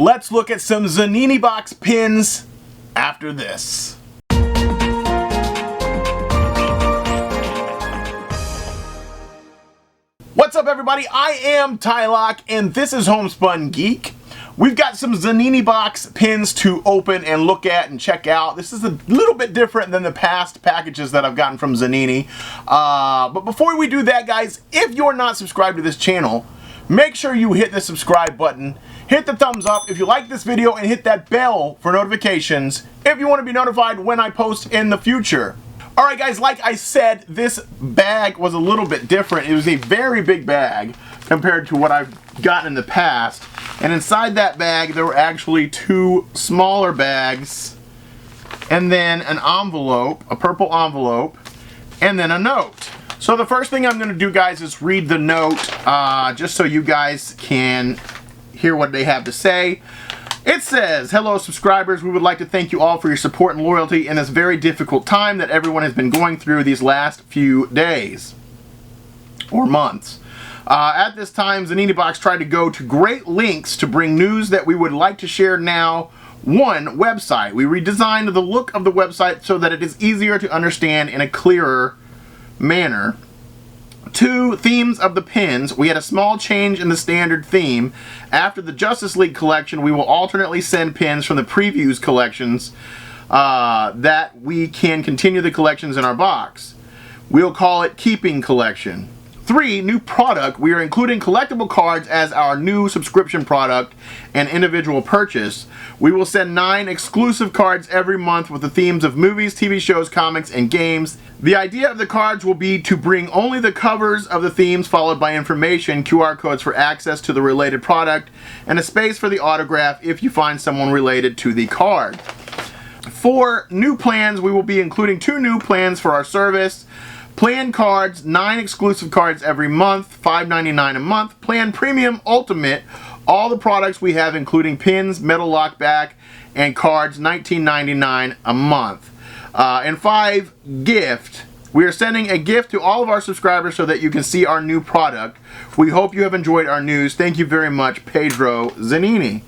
Let's look at some Zanini Box pins after this. What's up, everybody? I am Tylock, and this is Homespun Geek. We've got some Zanini Box pins to open and look at and check out. This is a little bit different than the past packages that I've gotten from Zanini. But before we do that, guys, if you're not subscribed to this channel, make sure you hit the subscribe button, hit the thumbs up if you like this video, and hit that bell for notifications if you want to be notified when I post in the future. Alright guys, like I said, this bag was a little bit different. It was a very big bag compared to what I've gotten in the past. And inside that bag, there were actually two smaller bags, and then an envelope, a purple envelope, and then a note. So the first thing I'm going to do, guys, is read the note, just so you guys can hear what they have to say. It says, "Hello subscribers, we would like to thank you all for your support and loyalty in this very difficult time that everyone has been going through these last few days or months. At this time, Zanini Box tried to go to great lengths to bring news that we would like to share now. 1. Website. We redesigned the look of the website so that it is easier to understand in a clearer manner. 2. Themes of the pins. We had a small change in the standard theme. After the Justice League collection, we will alternately send pins from the previews collections that we can continue the collections in our box. We'll call it Keeping Collection. 3. New product. We are including collectible cards as our new subscription product and individual purchase. We will send 9 exclusive cards every month with the themes of movies, TV shows, comics, and games. The idea of the cards will be to bring only the covers of the themes followed by information, QR codes for access to the related product, and a space for the autograph if you find someone related to the card. 4. New plans. We will be including 2 new plans for our service. Plan cards, 9 exclusive cards every month, $5.99 a month. Plan Premium Ultimate, all the products we have including pins, metal lockback, and cards, $19.99 a month. And 5, Gift. We are sending a gift to all of our subscribers so that you can see our new product. We hope you have enjoyed our news. Thank you very much, Pedro Zanini."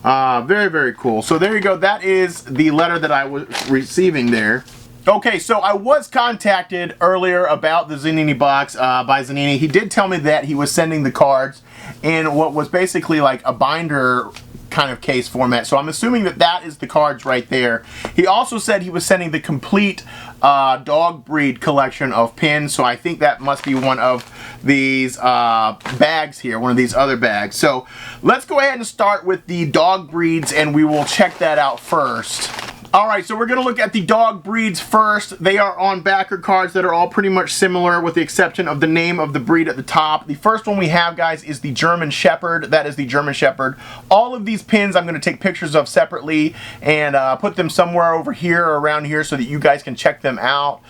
Very, very cool. So there you go. That is the letter that I was receiving there. Okay, so I was contacted earlier about the Zanini Box by Zanini. He did tell me that he was sending the cards in what was basically like a binder kind of case format. So I'm assuming that that is the cards right there. He also said he was sending the complete dog breed collection of pins. So I think that must be one of these bags here, one of these other bags. So let's go ahead and start with the dog breeds, and we will check that out first. Alright, so we're going to look at the dog breeds first. They are on backer cards that are all pretty much similar with the exception of the name of the breed at the top. The first one we have, guys, is the German Shepherd. That is the German Shepherd. All of these pins I'm going to take pictures of separately and put them somewhere over here or around here so that you guys can check them out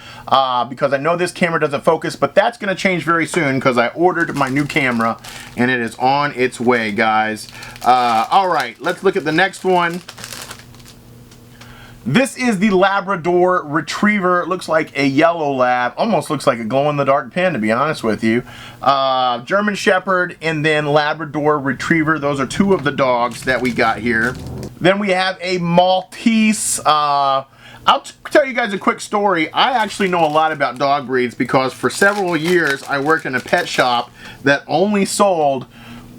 because I know this camera doesn't focus, but that's going to change very soon because I ordered my new camera and it is on its way, guys. Alright, let's look at the next one. This is the Labrador Retriever. It looks like a yellow lab. Almost looks like a glow-in-the-dark pin, to be honest with you. German Shepherd and then Labrador Retriever. Those are 2 of the dogs that we got here. Then we have a Maltese. I'll tell you guys a quick story. I actually know a lot about dog breeds because for several years I worked in a pet shop that only sold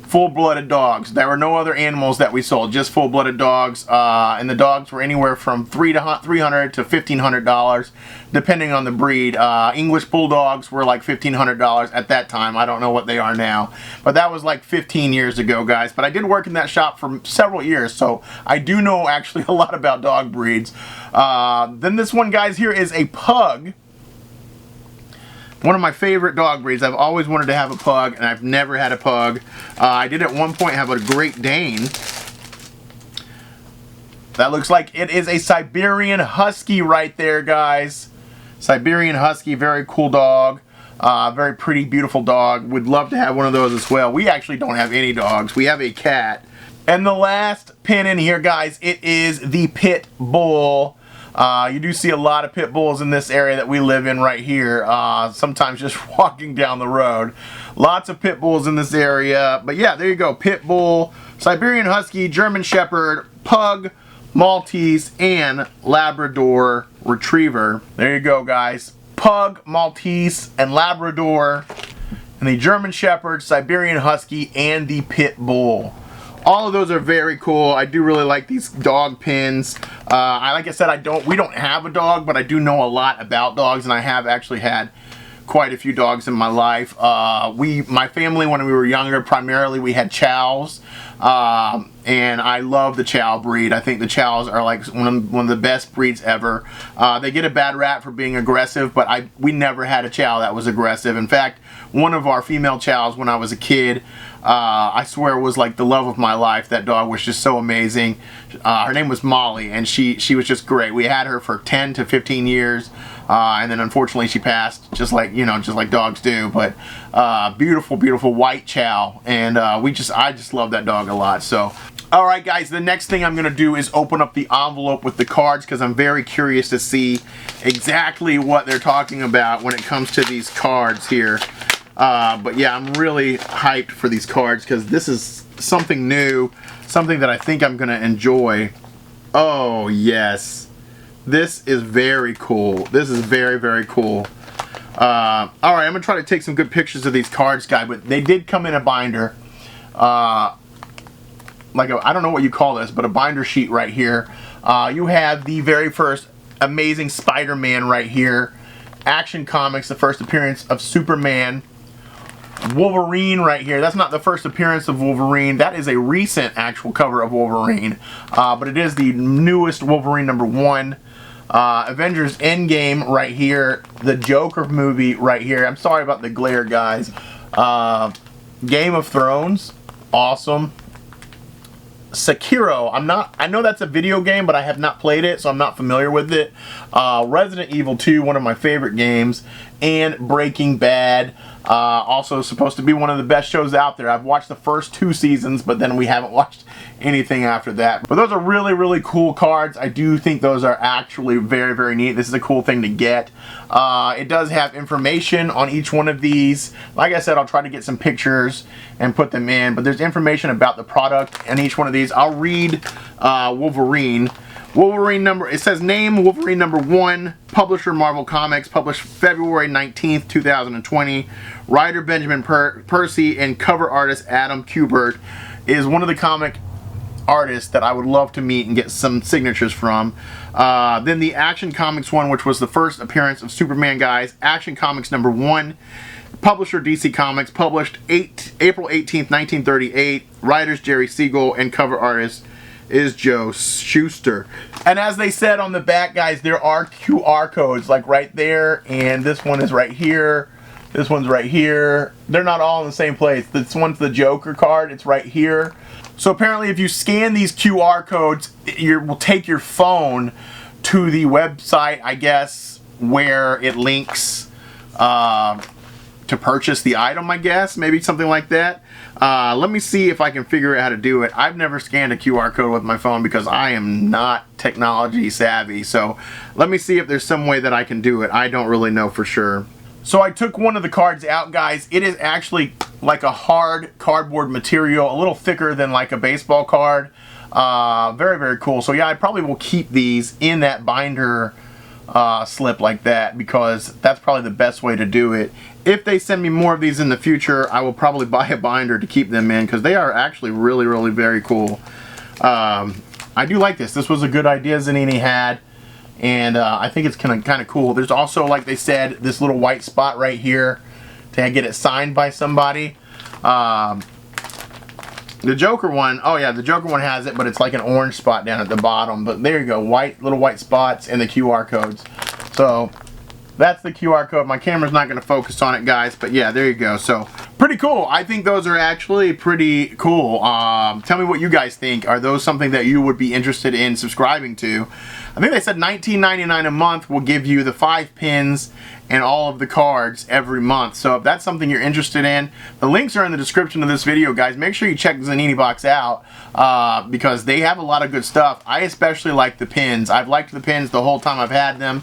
full-blooded dogs. There were no other animals that we sold, just full-blooded dogs, and the dogs were anywhere from $300 to $1,500 depending on the breed. English Bulldogs were like $1,500 at that time. I don't know what they are now, but that was like 15 years ago, guys. But I did work in that shop for several years, so I do know actually a lot about dog breeds. Then this one, guys, here is a pug. One of my favorite dog breeds. I've always wanted to have a pug, and I've never had a pug. I did at one point have a Great Dane. That looks like it is a Siberian Husky right there, guys. Siberian Husky, very cool dog. Very pretty, beautiful dog. Would love to have one of those as well. We actually don't have any dogs. We have a cat. And the last pin in here, guys, it is the Pit Bull. You do see a lot of pit bulls in this area that we live in right here, sometimes just walking down the road. Lots of pit bulls in this area. But yeah, there you go, pit bull Siberian Husky, German Shepherd, Pug, Maltese, and Labrador Retriever. There you go, guys. Pug, Maltese, and Labrador, and the German Shepherd, Siberian Husky, and the Pit Bull. All of those are very cool. I do really like these dog pins. Like I said, we don't have a dog, but I do know a lot about dogs, and I have actually had quite a few dogs in my life. My family, when we were younger, primarily we had chows, and I love the chow breed. I think the chows are like one of the best breeds ever. They get a bad rap for being aggressive, but we never had a chow that was aggressive. In fact, one of our female chows when I was a kid, I swear was like the love of my life. That dog was just so amazing. Her name was Molly, and she was just great. We had her for 10 to 15 years, and then unfortunately she passed, just like dogs do. But beautiful, beautiful white chow, and I just love that dog a lot. So, all right, guys, the next thing I'm gonna do is open up the envelope with the cards, because I'm very curious to see exactly what they're talking about when it comes to these cards here. But yeah, I'm really hyped for these cards because this is something new, something that I think I'm going to enjoy. Oh, yes. This is very cool. This is very, very cool. Alright, I'm going to try to take some good pictures of these cards, guys, but they did come in a binder. I don't know what you call this, but a binder sheet right here. You have the very first Amazing Spider-Man right here. Action Comics, the first appearance of Superman. Wolverine right here. That's not the first appearance of Wolverine. That is a recent actual cover of Wolverine. But it is the newest Wolverine #1. Avengers Endgame right here. The Joker movie right here. I'm sorry about the glare, guys. Game of Thrones. Awesome. Sekiro. I know that's a video game, but I have not played it, so I'm not familiar with it. Resident Evil 2, one of my favorite games, and Breaking Bad. Also supposed to be one of the best shows out there. I've watched the first 2 seasons, but then we haven't watched anything after that. But those are really, really cool cards. I do think those are actually very, very neat. This is a cool thing to get. It does have information on each one of these. Like I said, I'll try to get some pictures and put them in, but there's information about the product in each one of these. I'll read Wolverine. Wolverine it says name Wolverine #1, publisher Marvel Comics, published February 19th, 2020. Writer Benjamin Percy and cover artist Adam Kubert is one of the comic artists that I would love to meet and get some signatures from. Then the Action Comics one, which was the first appearance of Superman, guys. Action Comics #1. Publisher DC Comics, published April 18th, 1938. Writers Jerry Siegel and cover artist is Joe Shuster. And as they said on the back, guys, there are QR codes like right there, and this one is right here. This one's right here. They're not all in the same place. This one's the Joker card. It's right here. So apparently if you scan these QR codes, it will take your phone to the website, I guess, where it links to purchase the item, I guess. Maybe something like that. Let me see if I can figure out how to do it. I've never scanned a QR code with my phone because I am not technology savvy. So let me see if there's some way that I can do it. I don't really know for sure. So I took one of the cards out, guys. It is actually like a hard cardboard material, a little thicker than like a baseball card. Very, very cool. So yeah, I probably will keep these in that binder slip like that, because that's probably the best way to do it. If they send me more of these in the future, I will probably buy a binder to keep them in, because they are actually really, really very cool. I do like this. This was a good idea Zanini had, and I think it's kind of cool. There's also, like they said, this little white spot right here to get it signed by somebody. The Joker one, oh yeah, the Joker one has it, but it's like an orange spot down at the bottom. But there you go, little white spots and the QR codes. So that's the QR code. My camera's not going to focus on it, guys, but yeah, there you go. So pretty cool. I think those are actually pretty cool. Tell me what you guys think. Are those something that you would be interested in subscribing to? I think they said $19.99 a month will give you the 5 pins and all of the cards every month. So if that's something you're interested in, the links are in the description of this video, guys. Make sure you check Zanini Box out because they have a lot of good stuff. I especially like the pins. I've liked the pins the whole time I've had them.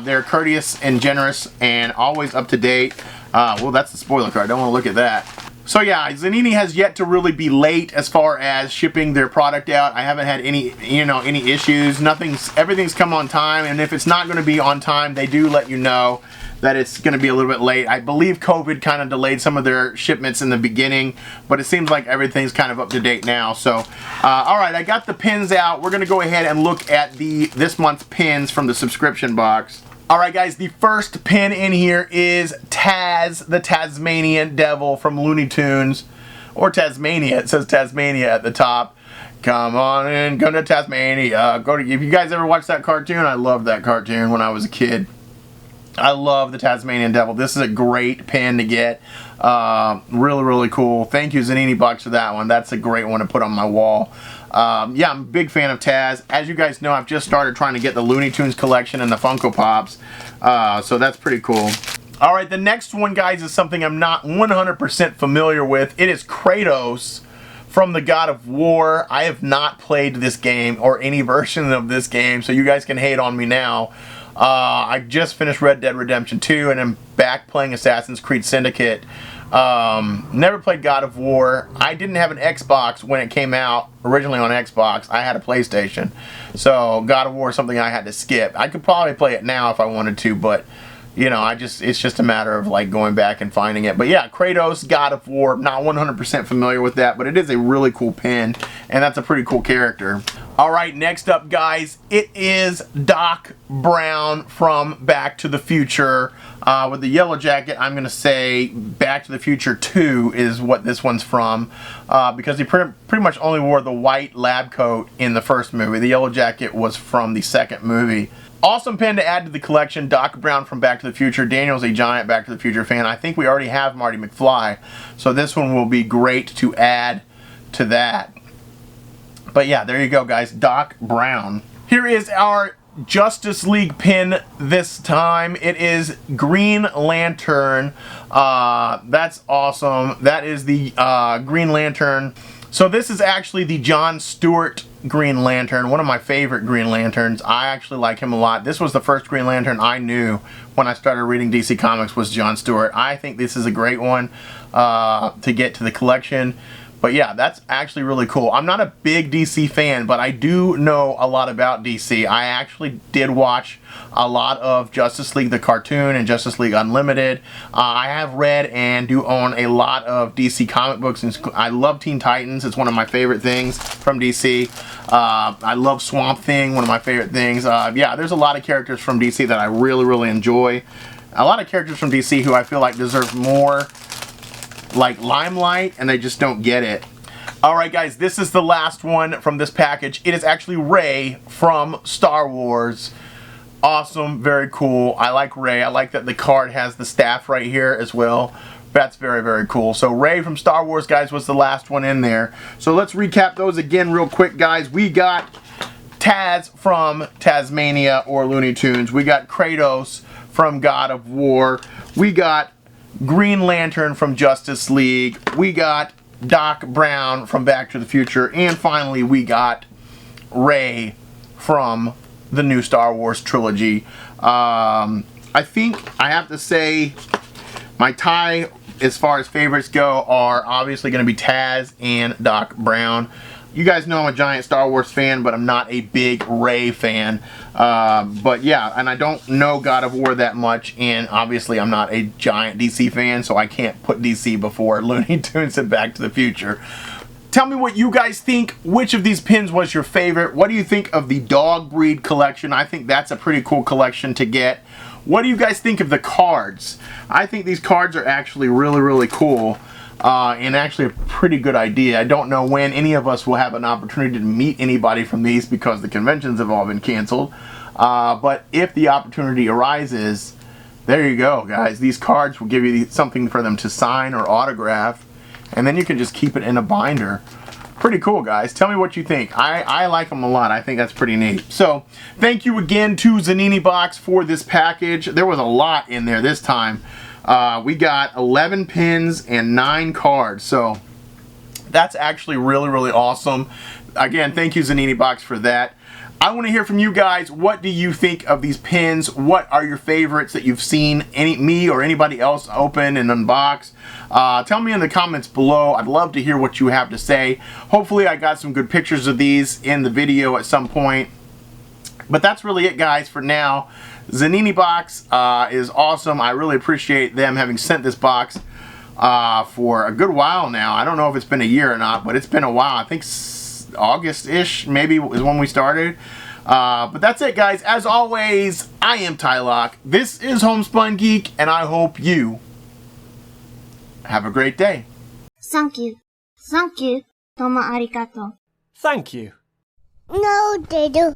They're courteous and generous and always up to date. Well, that's the spoiler card. Don't want to look at that. So yeah, Zanini has yet to really be late as far as shipping their product out. I haven't had any, any issues. Everything's come on time, and if it's not going to be on time, they do let you know that it's going to be a little bit late. I believe COVID kind of delayed some of their shipments in the beginning, but it seems like everything's kind of up to date now. So, all right, I got the pins out. We're going to go ahead and look at this month's pins from the subscription box. All right, guys, the first pin in here is Taz, the Tasmanian Devil from Looney Tunes, or Tasmania. It says Tasmania at the top. Come on in, go to Tasmania. If you guys ever watched that cartoon, I loved that cartoon when I was a kid. I love the Tasmanian Devil. This is a great pin to get. Really, really cool. Thank you, Zanini Box, for that one. That's a great one to put on my wall. Yeah, I'm a big fan of Taz. As you guys know, I've just started trying to get the Looney Tunes collection and the Funko Pops. So that's pretty cool. All right, the next one, guys, is something I'm not 100% familiar with. It is Kratos from the God of War. I have not played this game or any version of this game, so you guys can hate on me now. I just finished Red Dead Redemption 2 and I'm back playing Assassin's Creed Syndicate. Never played God of War. I didn't have an Xbox when it came out, originally on Xbox. I had a PlayStation. So God of War is something I had to skip. I could probably play it now if I wanted to, but it's just a matter of like going back and finding it. But yeah, Kratos, God of War, not 100% familiar with that, but it is a really cool pin, and that's a pretty cool character. All right, next up, guys, it is Doc Brown from Back to the Future. With the yellow jacket, I'm going to say Back to the Future 2 is what this one's from, because he pretty much only wore the white lab coat in the first movie. The yellow jacket was from the second movie. Awesome pin to add to the collection. Doc Brown from Back to the Future. Daniel's a giant Back to the Future fan. I think we already have Marty McFly, so this one will be great to add to that. But yeah, there you go, guys. Doc Brown. Here is our Justice League pin this time. It is Green Lantern. That's awesome. That is the Green Lantern. So this is actually the John Stewart Green Lantern, one of my favorite Green Lanterns. I actually like him a lot. This was the first Green Lantern I knew when I started reading DC Comics, was John Stewart. I think this is a great one to get to the collection. But yeah, that's actually really cool. I'm not a big DC fan, but I do know a lot about DC. I actually did watch a lot of Justice League the cartoon and Justice League Unlimited. I have read and do own a lot of DC comic books. And I love Teen Titans. It's one of my favorite things from DC. I love Swamp Thing, one of my favorite things. Yeah, there's a lot of characters from DC that I really, really enjoy. A lot of characters from DC who I feel like deserve more like limelight, and they just don't get it. Alright, guys, this is the last one from this package. It is actually Rey from Star Wars. Awesome, very cool. I like Rey. I like that the card has the staff right here as well. That's very, very cool. So Rey from Star Wars, guys, was the last one in there. So let's recap those again real quick, guys. We got Taz from Tasmania or Looney Tunes. We got Kratos from God of War. We got Green Lantern from Justice League. We got Doc Brown from Back to the Future. And finally, we got Rey from the new Star Wars trilogy. I think I have to say my tie as far as favorites go are obviously going to be Taz and Doc Brown. You guys know I'm a giant Star Wars fan, but I'm not a big Rey fan. But yeah, and I don't know God of War that much, and obviously I'm not a giant DC fan, so I can't put DC before Looney Tunes and Back to the Future. Tell me what you guys think. Which of these pins was your favorite? What do you think of the dog breed collection? I think that's a pretty cool collection to get. What do you guys think of the cards? I think these cards are actually really, really cool. And actually a pretty good idea. I don't know when any of us will have an opportunity to meet anybody from these because the conventions have all been canceled. But if the opportunity arises, there you go, guys. These cards will give you something for them to sign or autograph, and then you can just keep it in a binder. Pretty cool, guys. Tell me what you think. I like them a lot. I think that's pretty neat. So, thank you again to Zanini Box for this package. There was a lot in there this time. We got 11 pins and 9 cards, so that's actually really, really awesome. Again, thank you, Zanini Box, for that. I want to hear from you guys. What do you think of these pins? What are your favorites that you've seen me or anybody else open and unbox? Tell me in the comments below. I'd love to hear what you have to say. Hopefully I got some good pictures of these in the video at some point. But that's really it, guys, for now. Zanini Box is awesome. I really appreciate them having sent this box for a good while now. I don't know if it's been a year or not, but it's been a while. I think August-ish maybe is when we started. But that's it, guys. As always, I am Tylock. This is Homespun Geek, and I hope you have a great day. Thank you. Thank you. Tomo arigato. Thank you. No, they do.